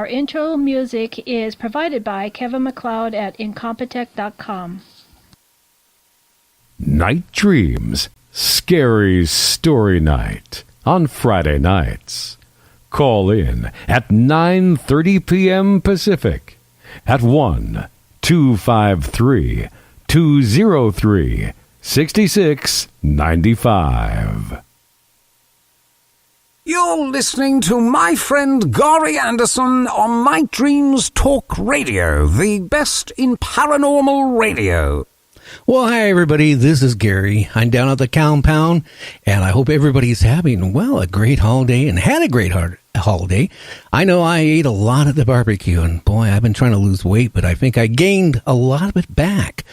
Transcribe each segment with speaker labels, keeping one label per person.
Speaker 1: intro music is provided by Kevin MacLeod at Incompetech.com.
Speaker 2: Night Dreams, Scary Story Night on Friday nights. Call in at 9:30 p.m. Pacific at 1-253-203-6695.
Speaker 3: You're listening to my friend Gary Anderson on Night Dreams Talk Radio, the best in paranormal radio.
Speaker 4: Well, hi, everybody. This is Gary. I'm down at the compound, and I hope everybody's having, well, a great holiday and had a great holiday. I know I ate a lot at the barbecue, and boy, I've been trying to lose weight, but I think I gained a lot of it back.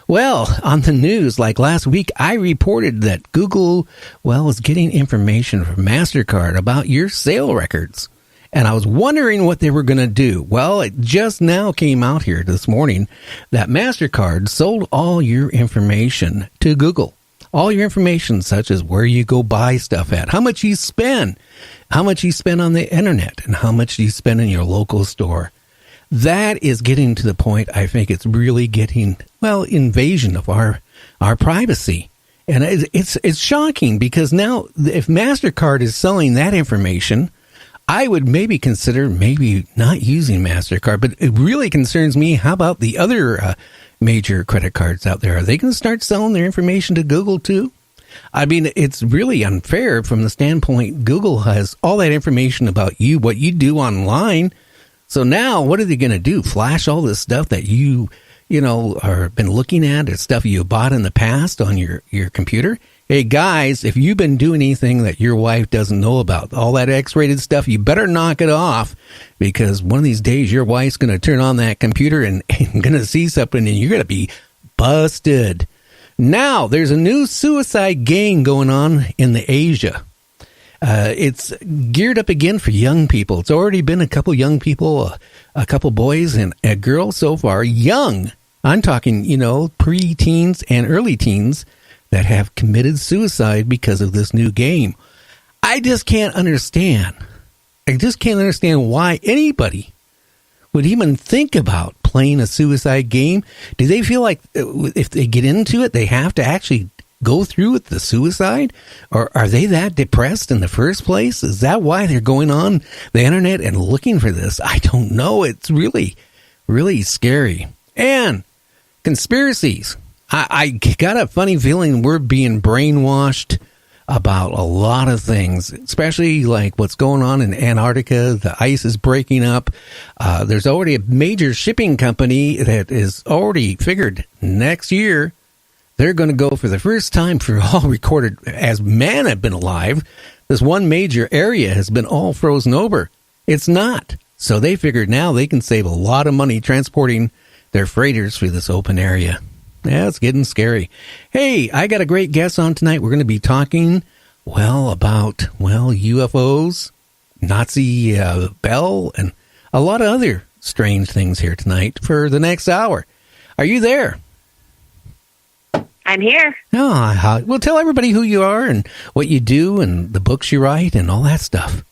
Speaker 4: Well, on the news, like last week, I reported that Google, well, is getting information from MasterCard about your sale records. And I was wondering what they were going to do. Well, it just now came out here this morning that MasterCard sold all your information to Google. All your information, such as where you go buy stuff at, how much you spend on the internet, and how much you spend in your local store. That is getting to the point, I think it's really getting, well, invasion of our privacy. And it's shocking because now if MasterCard is selling that information, I would maybe consider maybe not using MasterCard, but it really concerns me. How about the other major credit cards out there? Are they going to start selling their information to Google too? I mean, it's really unfair from the standpoint Google has all that information about you, what you do online. So now what are they going to do? Flash all this stuff that you are been looking at, or stuff you bought in the past on your computer? Hey, guys, if you've been doing anything that your wife doesn't know about, all that X-rated stuff, you better knock it off, because one of these days your wife's going to turn on that computer and going to see something, and you're going to be busted. Now, there's a new suicide gang going on in the Asia. It's geared up again for young people. It's already been a couple young people, a couple boys and a girl so far. Young. I'm talking, pre-teens and early teens that have committed suicide because of this new game. I just can't understand. Why anybody would even think about playing a suicide game. Do they feel like if they get into it, they have to actually go through with the suicide? Or are they that depressed in the first place? Is that why they're going on the internet and looking for this? I don't know. It's really, really scary. And conspiracies. I got a funny feeling we're being brainwashed about a lot of things, especially like what's going on in Antarctica. The ice is breaking up. There's already a major shipping company that is already figured next year they're going to go for the first time for all recorded as man have been alive. This one major area has been all frozen over. It's not. So they figured now they can save a lot of money transporting their freighters through this open area. Yeah, it's getting scary. Hey, I got a great guest on tonight. We're going to be talking, about UFOs, Nazi Bell, and a lot of other strange things here tonight for the next hour. Are you there?
Speaker 5: I'm here.
Speaker 4: Oh, well, tell everybody who you are and what you do and the books you write and all that stuff.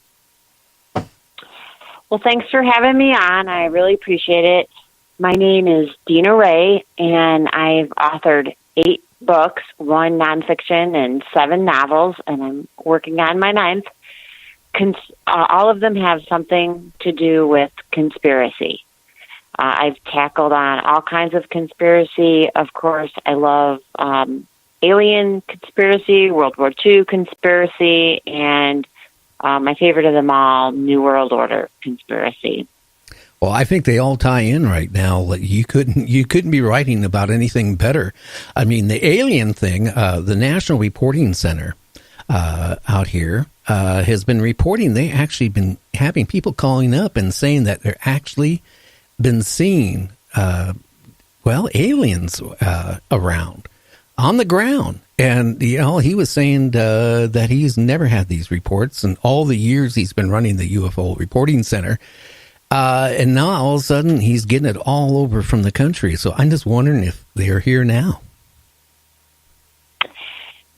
Speaker 5: Well, thanks for having me on. I really appreciate it. My name is Dina Rae, and I've authored 8 books, 1 nonfiction and 7 novels, and I'm working on my 9th. All of them have something to do with conspiracy. I've tackled on all kinds of conspiracy. Of course, I love alien conspiracy, World War II conspiracy, and my favorite of them all, New World Order conspiracy.
Speaker 4: Well, I think they all tie in right now. You couldn't be writing about anything better. I mean, the alien thing, the National Reporting Center out here has been reporting. They actually been having people calling up and saying that they're actually been seeing, aliens around on the ground. And, he was saying that he's never had these reports in all the years he's been running the UFO Reporting Center. And now all of a sudden he's getting it all over from the country. So I'm just wondering if they're here now.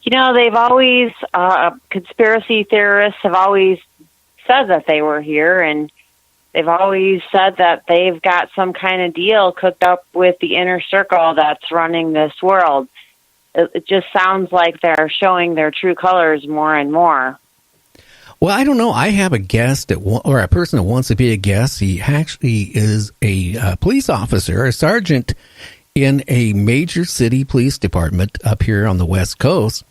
Speaker 5: They've always, conspiracy theorists have always said that they were here. And they've always said that they've got some kind of deal cooked up with the inner circle that's running this world. It just sounds like they're showing their true colors more and more.
Speaker 4: Well, I don't know. I have a guest or a person that wants to be a guest. He actually is a police officer, a sergeant in a major city police department up here on the West Coast.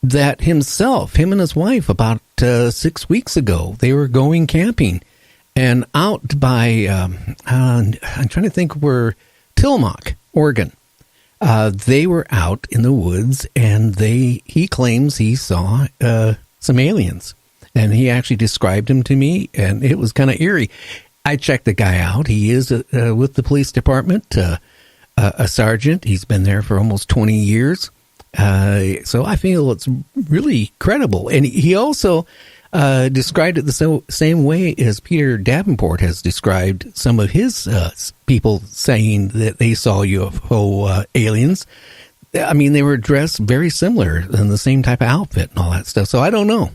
Speaker 4: That him and his wife, about 6 weeks ago, they were going camping, and out by I'm trying to think where Tillamook, Oregon. They were out in the woods, and he claims he saw some aliens. And he actually described him to me, and it was kind of eerie. I checked the guy out. He is with the police department, a sergeant. He's been there for almost 20 years. So I feel it's really credible. And he also described it the same way as Peter Davenport has described some of his people saying that they saw UFO aliens. I mean, they were dressed very similar in the same type of outfit and all that stuff. So I don't know.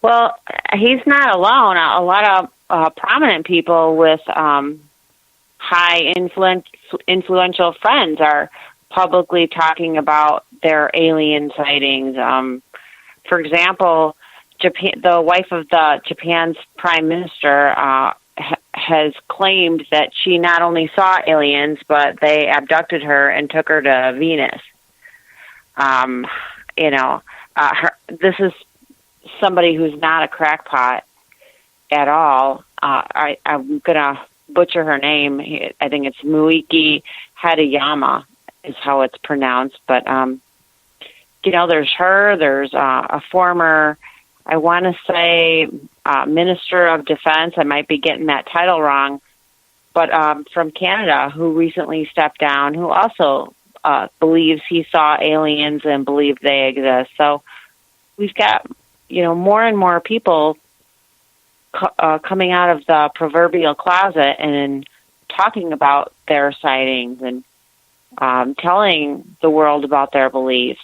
Speaker 5: Well, he's not alone. A lot of prominent people with high influential friends are publicly talking about their alien sightings. For example, Japan, the wife of Japan's prime minister, has claimed that she not only saw aliens, but they abducted her and took her to Venus. This is somebody who's not a crackpot at all. I'm going to butcher her name. I think it's Muiki Hadayama is how it's pronounced. But, there's her. There's a former, I want to say, Minister of Defense. I might be getting that title wrong. But from Canada, who recently stepped down, who also believes he saw aliens and believed they exist. So we've got more and more people coming out of the proverbial closet and talking about their sightings and telling the world about their beliefs.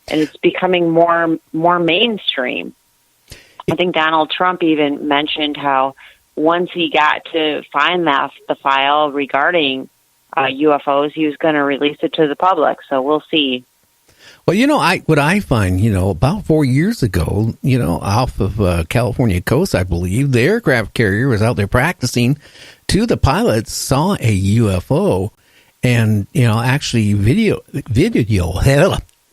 Speaker 5: And it's becoming more mainstream. I think Donald Trump even mentioned how once he got to find the file regarding UFOs, he was going to release it to the public. So we'll see.
Speaker 4: Well, what I find, about 4 years ago, off of California coast, I believe, the aircraft carrier was out there practicing. Two of the pilots saw a UFO and, actually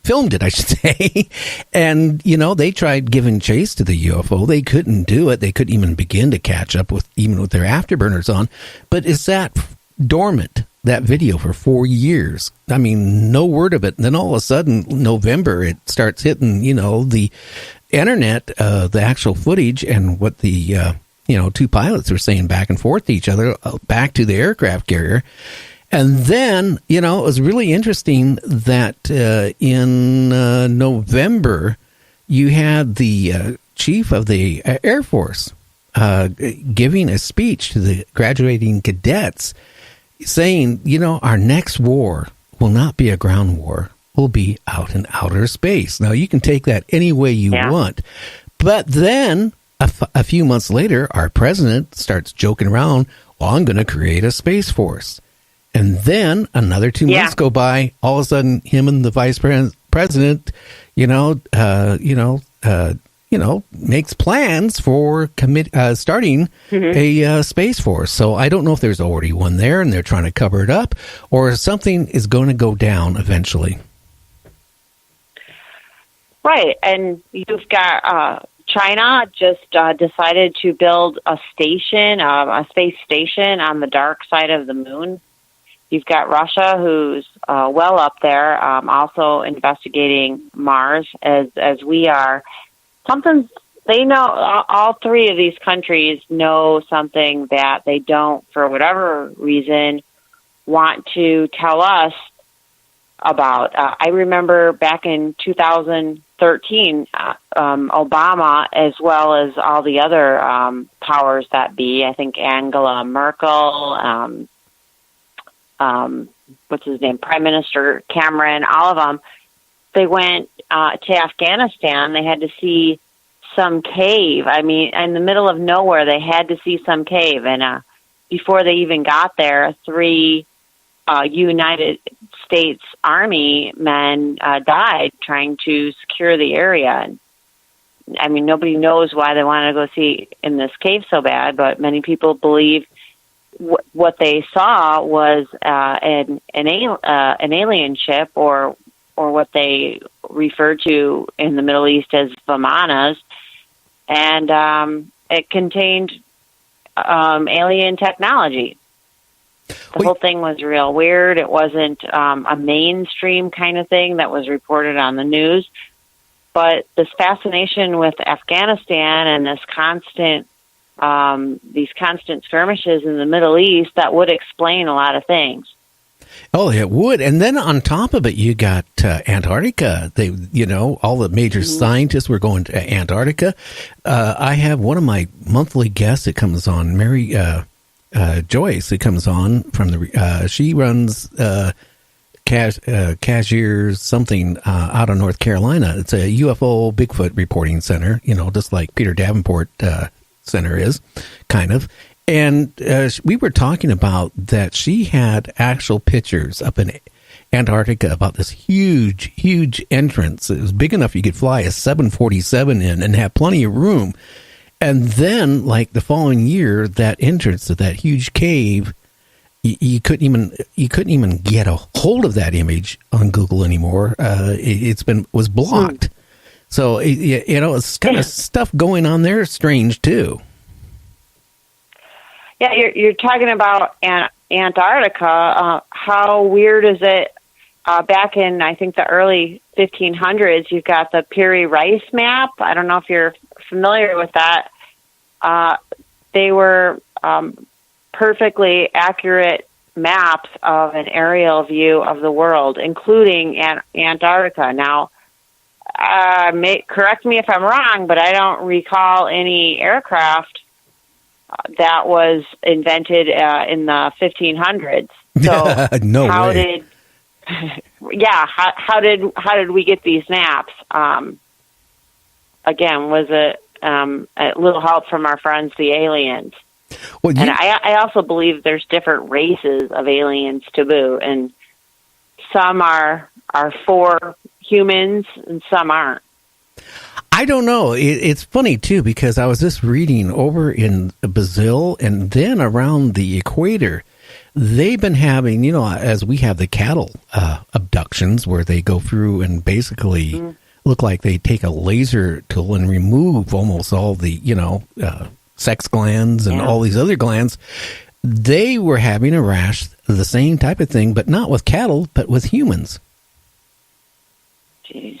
Speaker 4: filmed it, I should say. And, they tried giving chase to the UFO. They couldn't do it. They couldn't even begin to catch up with their afterburners on. But is that dormant? That video for 4 years. I mean, no word of it. And then all of a sudden, November, it starts hitting, the internet, the actual footage and what the, two pilots were saying back and forth to each other, back to the aircraft carrier. And then, it was really interesting that in November, you had the chief of the Air Force giving a speech to the graduating cadets, saying, our next war will not be a ground war. We'll be out in outer space. Now, you can take that any way you want. But then, a few months later, our president starts joking around, well, I'm going to create a space force. And then another 2 months go by. All of a sudden, him and the vice president, makes plans for starting a space force. So I don't know if there's already one there and they're trying to cover it up, or something is going to go down eventually. Right,
Speaker 5: and you've got China just decided to build a space station on the dark side of the moon. You've got Russia, who's well up there, also investigating Mars as we are. They know, all three of these countries know something that they don't, for whatever reason, want to tell us about. I remember back in 2013, Obama, as well as all the other powers that be, I think Angela Merkel, what's his name, Prime Minister Cameron, all of them, they went to Afghanistan. They had to see some cave. I mean, in the middle of nowhere, they had to see some cave. And before they even got there, 3 United States Army men died trying to secure the area. And, I mean, nobody knows why they wanted to go see in this cave so bad, but many people believe what they saw was an alien ship, or what they refer to in the Middle East as Vimanas, and it contained alien technology. The whole thing was real weird. It wasn't a mainstream kind of thing that was reported on the news, but this fascination with Afghanistan and this these constant skirmishes in the Middle East, that would explain a lot of things.
Speaker 4: Oh, it would. And then on top of it, you got Antarctica. They, all the major scientists were going to Antarctica. I have one of my monthly guests that comes on, Mary Joyce, who comes on from she runs Cashiers something out of North Carolina. It's a UFO Bigfoot reporting center, just like Peter Davenport Center is, kind of. And we were talking about that she had actual pictures up in Antarctica about this huge, huge entrance. It was big enough you could fly a 747 in and have plenty of room. And then, like the following year, that entrance to that huge cave, you couldn't even get a hold of that image on Google anymore. It was blocked. So it's kind of stuff going on there. Strange too.
Speaker 5: Yeah, you're talking about Antarctica. How weird is it? Back in, I think, the early 1500s, you've got the Piri Reis map. I don't know if you're familiar with that. They were perfectly accurate maps of an aerial view of the world, including Antarctica. Now, correct me if I'm wrong, but I don't recall any aircraft that was invented in the 1500s. So
Speaker 4: no way.
Speaker 5: How did we get these maps? Again, was it a little help from our friends, the aliens? Well, and I also believe there's different races of aliens to boot, and some are for humans and some aren't.
Speaker 4: I don't know. It's funny, too, because I was just reading over in Brazil and then around the equator, they've been having, as we have the cattle abductions where they go through and basically look like they take a laser tool and remove almost all the, sex glands and all these other glands. They were having a rash, the same type of thing, but not with cattle, but with humans.
Speaker 5: Jeez.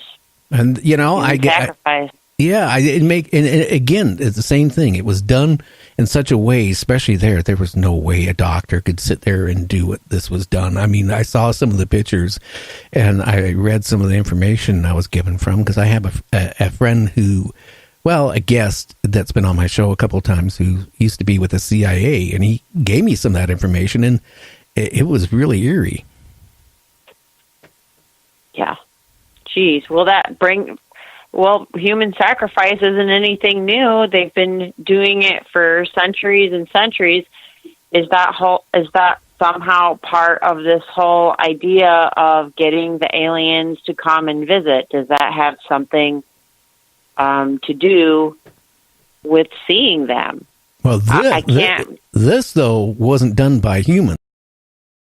Speaker 4: And, I get, and again, it's the same thing. It was done in such a way, especially there was no way a doctor could sit there and do what this was done. I mean, I saw some of the pictures and I read some of the information I was given from, because I have a friend who, a guest that's been on my show a couple of times, who used to be with the CIA, and he gave me some of that information, and it was really eerie.
Speaker 5: Yeah. Geez, human sacrifice isn't anything new. They've been doing it for centuries and centuries. Is that somehow part of this whole idea of getting the aliens to come and visit? Does that have something to do with seeing them?
Speaker 4: Well, this though wasn't done by humans.